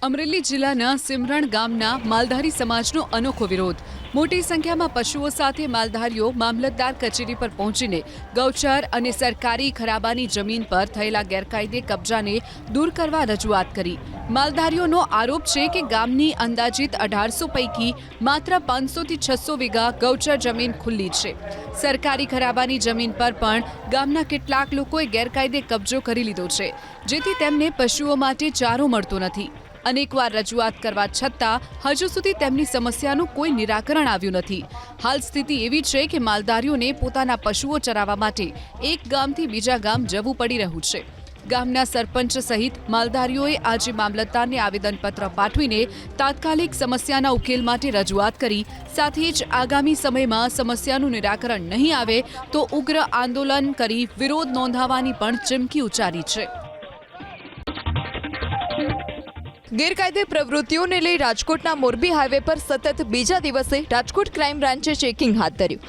અમરેલી જિલ્લાના સિમરણ ગામના માલધારી સમાજનો અનોખો વિરોધ। મોટી સંખ્યામાં પશુઓ સાથે માલધારીઓ મામલતદાર કચેરી પર પહોંચીને ગૌચર અને સરકારી ખરાબાની જમીન પર થયેલા ગેરકાયદે કબજાને દૂર કરવા રજૂઆત કરી। માલધારીઓનો આરોપ છે કે ગામની અંદાજિત 1800 પૈકી માત્ર 500 થી 600 વીઘા ગૌચર જમીન ખુલ્લી છે। સરકારી ખરાબાની જમીન પર પણ ગામના કેટલાક લોકોએ ગેરકાયદે કબજો કરી લીધો છે, જેથી તેમને પશુઓ માટે ચારો મળતો નથી। અનેકવાર રજૂઆત કરવા છતાં હજુ સુધી તેમની સમસ્યાનું કોઈ નિરાકરણ આવ્યું નથી। હાલ સ્થિતિ એવી છે કે માલધારીઓને પોતાના પશુઓ ચરાવવા માટે એક ગામથી બીજા ગામ જવું પડી રહ્યું છે। ગામના સરપંચ સહિત માલધારીઓએ આજે મામલતદારને આવેદનપત્ર પાઠવીને તાત્કાલિક સમસ્યાના ઉકેલ માટે રજૂઆત કરી। સાથે જ આગામી સમયમાં સમસ્યાનું નિરાકરણ નહીં આવે તો ઉગ્ર આંદોલન કરી વિરોધ નોંધાવવાની પણ ચીમકી ઉચ્ચારી છે। ગેરકાયદે પ્રવૃત્તિઓને લઈ રાજકોટના મોરબી હાઈવે પર સતત બીજા દિવસે રાજકોટ ક્રાઇમ બ્રાન્ચે ચેકિંગ હાથ ધર્યું।